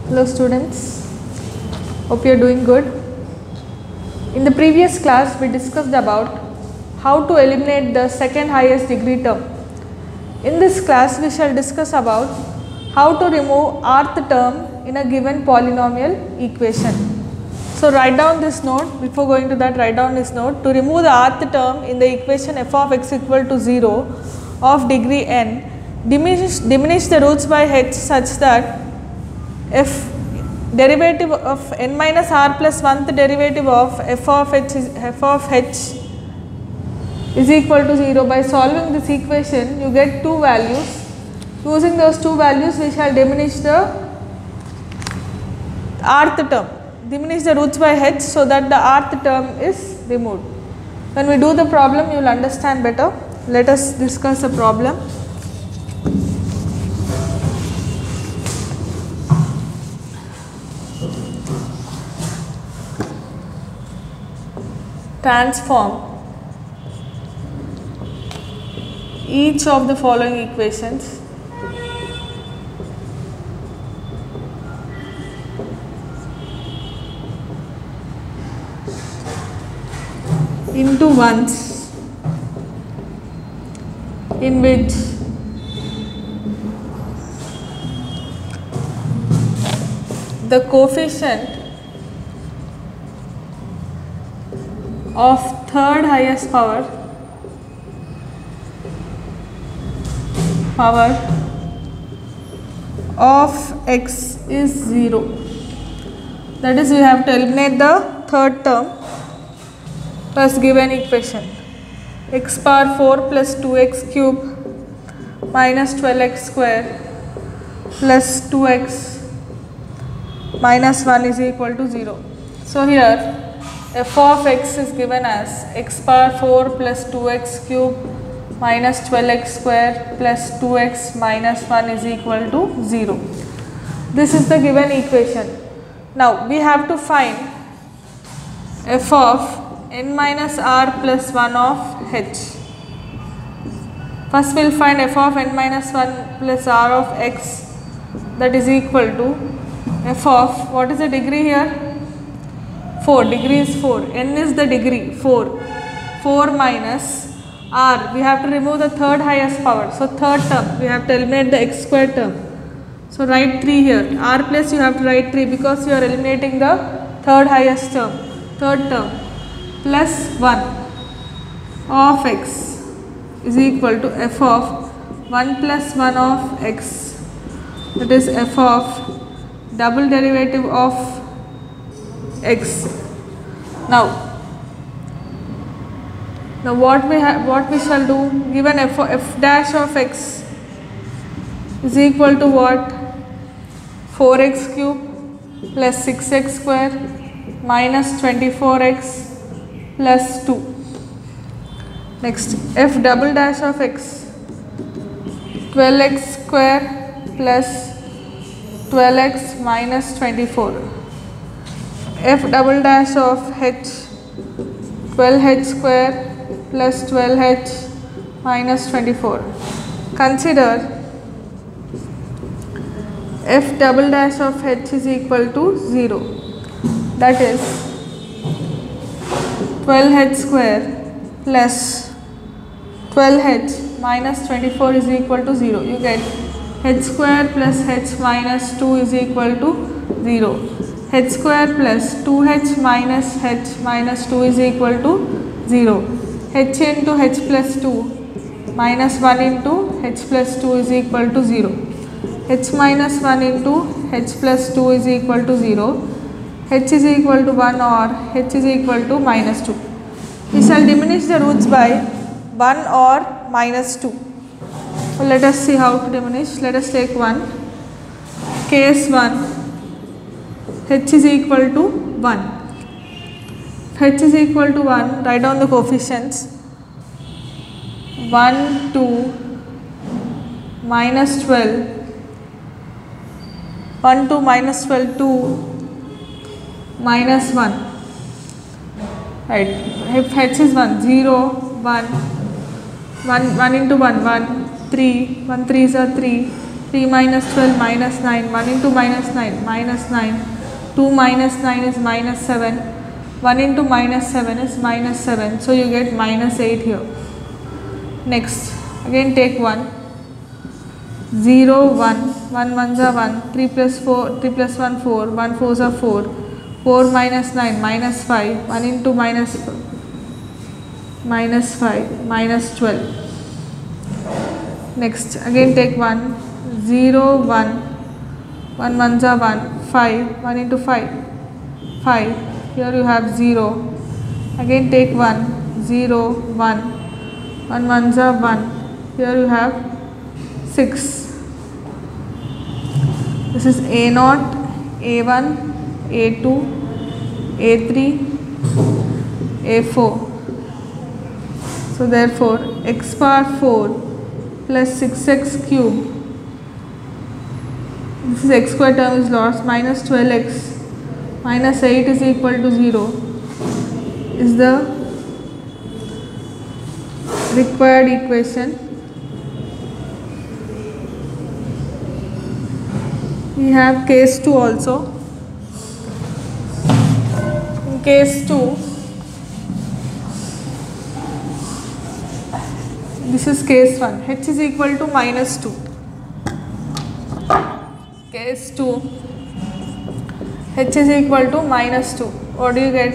Hello students, hope you are doing good. In the previous class we discussed about how to eliminate the second highest degree term. In this class we shall discuss about how to remove rth term in a given polynomial equation. So write down this note. Before going to that, write down this note. To remove the rth term in the equation f of x equal to 0 of degree n, diminish the roots by h such that if derivative of n minus r plus 1th derivative of f of h is equal to 0. By solving this equation you get two values. Using those two values we shall diminish the rth term, diminish the roots by h so that the rth term is removed. When we do the problem you will understand better. Let us discuss the problem. Transform each of the following equations into ones in which the coefficient of third highest power of x is 0. That is, we have to eliminate the third term plus given equation x power 4 plus 2x cube minus 12x square plus 2x minus 1 is equal to 0. So here f of x is given as x power 4 plus 2x cube minus 12x square plus 2x minus 1 is equal to 0. This is the given equation. Now we have to find f of n minus r plus 1 of h. First we will find f of n minus 1 plus r of x, that is equal to f of, what is the degree here? 4, degree is 4, n is the degree 4, 4 minus r, we have to remove the third highest power, so third term, we have to eliminate the x square term. So write 3 here, r plus you have to write 3 because you are eliminating the third highest term, third term, plus 1 of x is equal to f of 1 plus 1 of x, that is f of double derivative of x. Now what we shall do, given f dash of x is equal to what? 4x cube plus 6x square minus 24x plus 2. Next, f double dash of x, 12x square plus 12x minus 24. F double dash of h, 12h square plus 12h minus 24. Consider f double dash of h is equal to 0, that is 12h square plus 12h minus 24 is equal to 0. You get h square plus h minus 2 is equal to 0. H square plus 2h minus 2 is equal to 0. H into h plus 2 minus 1 into h plus 2 is equal to 0. H minus 1 into h plus 2 is equal to 0. H is equal to 1 or h is equal to minus 2. We shall diminish the roots by 1 or minus 2. So let us see how to diminish. Let us take one. Case 1. H is equal to 1. H is equal to 1, write down the coefficients. 1, 2, minus 12, 1, 2, minus 12, 2, minus 1. Right. If h is 1, 0, 1, 1 into 1, 1, 3, 1 3s are 3, 3 minus 12 minus 9, 1 into minus 9 minus 9, 2 minus 9 is minus 7, 1 into minus 7 is minus 7, so you get minus 8 here. Next, again take 1, 0, 1, 1 ones are 1, 3 plus 4, 3 plus 1 4, 1 fours are 4, 4 minus 9 minus 5, 1 into minus 5 minus 12. Next, again take 1, 0, 1, 1 ones are 1, 5, 1 into 5, 5, here you have 0, again take 1, 0, 1, 1 ones are 1, here you have 6. This is A0, A1, A2, A3, A4. So therefore, x power 4 plus 6x cube, this is x square term is lost, minus 12x minus 8 is equal to 0 is the required equation. We have case 2 also. In case 2, this is case 1, h is equal to minus 2. Case 2, h is equal to minus 2. What do you get?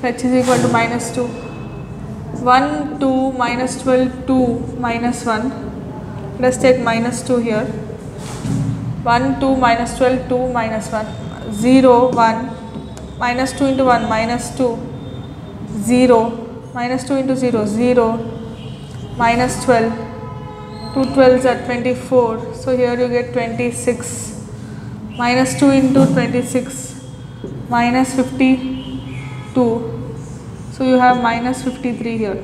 H is equal to minus 2. 1, 2, minus 12, 2, minus 1. Let us take minus 2 here. 1, 2, minus 12, 2, minus 1. 0, 1, minus 2 into 1, minus 2, 0, minus 2 into 0, 0, minus 12, 2 12s are 24, so here you get 26, minus 2 into 26, minus 52, so you have minus 53 here.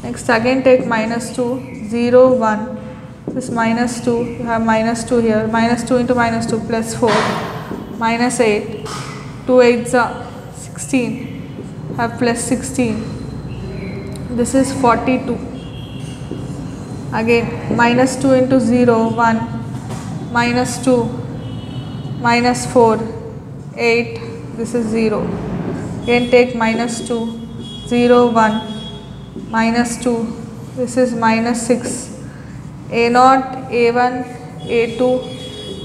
Next, again take minus 2, 0, 1, this minus 2, you have minus 2 here, minus 2 into minus 2, plus 4, minus 8, 2 8s are 16, have plus 16, this is 42. Again minus 2 into 0, 1, minus 2, minus 4, 8, this is 0. Again take minus 2, 0, 1, minus 2, this is minus 6. A0, A1, A2,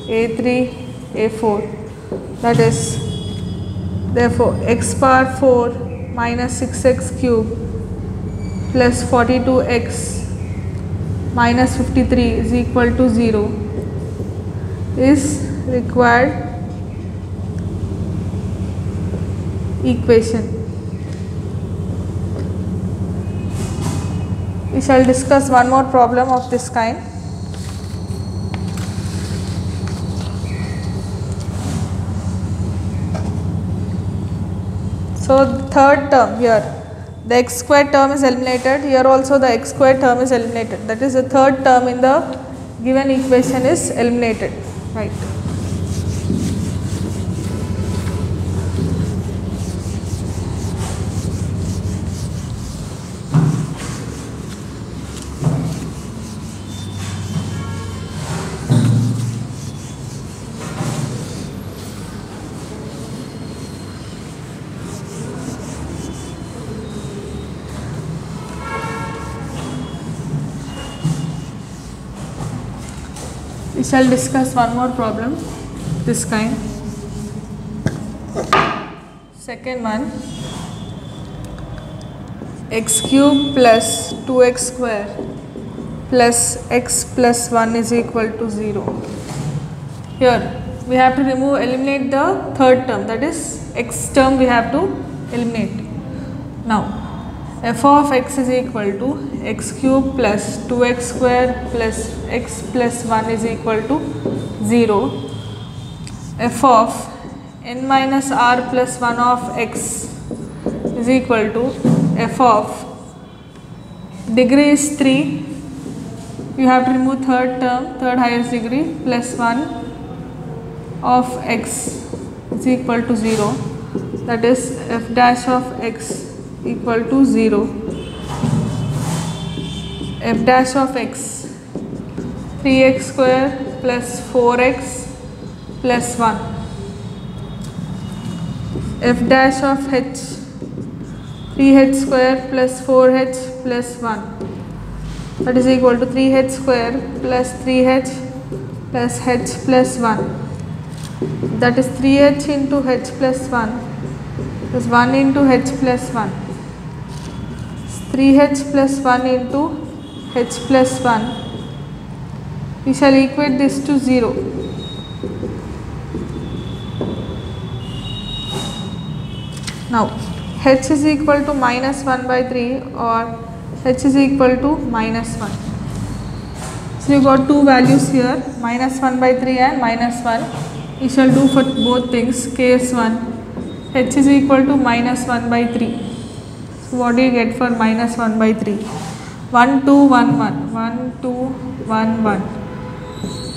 A3, A4. That is, therefore, x power 4 minus 6x cube plus 42x minus 53 is equal to 0 is required equation. We shall discuss one more problem of this kind. So the third term here, the x square term is eliminated, here also the x square term is eliminated, that is the third term in the given equation is eliminated, right. We shall discuss one more problem, this kind. Second one, x cube plus 2x square plus x plus 1 is equal to 0. Here we have to eliminate the third term, that is x term we have to eliminate. Now f of x is equal to x cube plus 2x square plus x plus 1 is equal to 0. F of n minus r plus 1 of x is equal to f of degree is 3, you have to remove third term, third highest degree, plus 1 of x is equal to 0, that is f dash of x equal to 0. F dash of x 3x square plus 4x plus 1. F dash of h, 3h square plus 4h plus 1, that is equal to 3h square plus 3h plus h plus 1, that is 3h into h plus 1 plus 1 into h plus 1, 3h plus 1 into h plus 1. We shall equate this to 0. Now h is equal to minus 1 by 3 or h is equal to minus 1. So you got two values here, minus 1 by 3 and minus 1. We shall do for both things. Case 1, h is equal to minus 1 by 3. So what do you get for minus 1 by 3? 1, 2, 1, 1. 1, 2, 1, 1.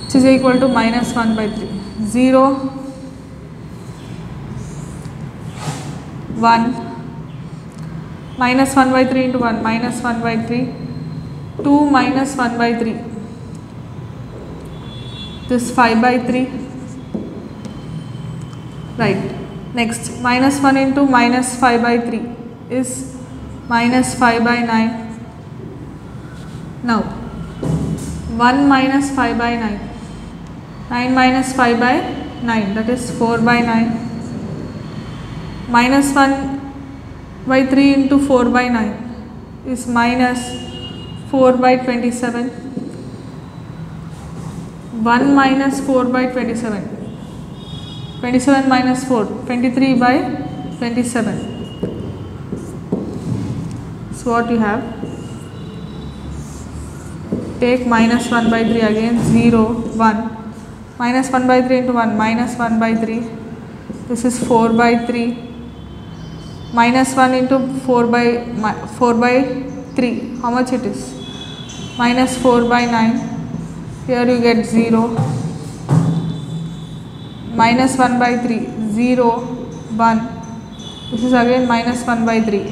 Which is equal to minus 1 by 3. 0, 1. Minus 1 by 3 into 1, minus 1 by 3. 2 minus 1 by 3. This 5 by 3. Right. Next, minus 1 into minus 5 by 3 is minus 5 by 9. Now, 1 minus 5 by 9. 9 minus 5 by 9, that is 4 by 9. Minus 1 by 3 into 4 by 9 is minus 4 by 27. 1 minus 4 by 27. 27 minus 4, 23 by 27. So what you have? Take minus 1 by 3 again, 0, 1. Minus 1 by 3 into 1, minus 1 by 3. This is 4 by 3. Minus 1 into 4 by 3. How much it is? Minus 4 by 9. Here you get 0. Minus 1 by 3. 0, 1. This is again minus 1 by 3.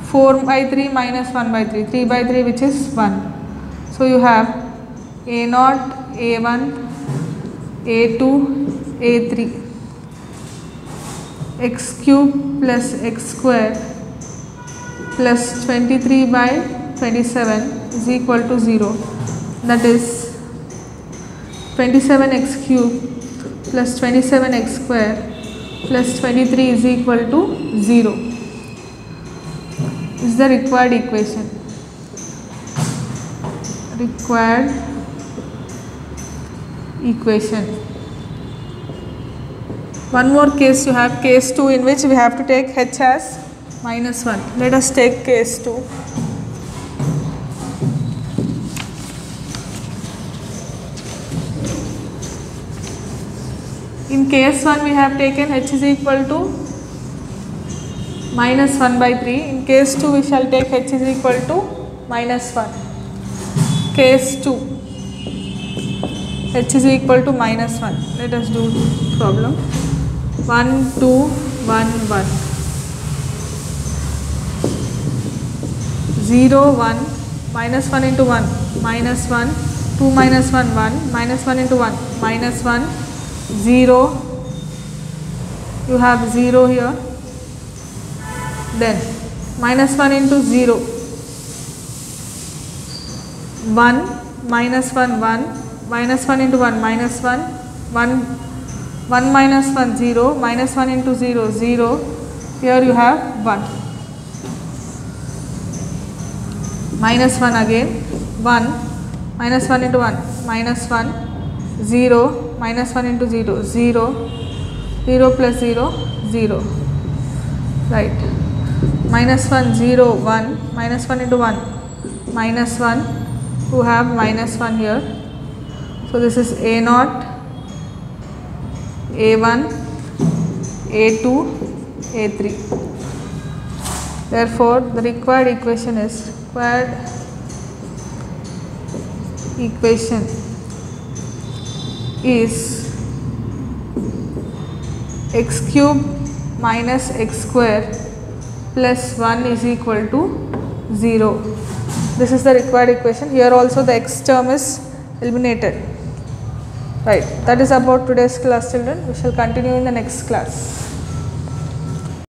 4 by 3 minus 1 by 3. 3 by 3, which is 1. So you have A0, A1, A2, A3. X cube plus x square plus 23 by 27 is equal to 0. That is 27x cube plus 27x square plus 23 is equal to 0. This is the required equation. Required equation. One more case you have, case 2, in which we have to take h as minus 1. Let us take case 2. In case 1 we have taken h is equal to minus 1 by 3. In case 2 we shall take h is equal to minus 1. Case 2, h is equal to minus 1. Let us do the problem. 1, 2, 1, 1. 0, 1. Minus 1 into 1. Minus 1. 2 minus 1, 1. Minus 1 into 1. Minus 1. 0. You have 0 here. Then minus 1 into 0. 1. Minus 1, 1. Minus 1 into 1. Minus 1. 1. 1 minus 1, 0, minus 1 into 0, 0, here you have 1. Minus 1 again, 1, minus 1 into 1, minus 1, 0, minus 1 into 0, 0, 0 plus 0, 0, right. Minus 1, 0, 1, minus 1 into 1, minus 1, you have minus 1 here. So this is A0, A1, A2, A3. Therefore, the required equation is x cube minus x square plus 1 is equal to 0. This is the required equation. Here also the x term is eliminated. Right, that is about today's class, children. We shall continue in the next class.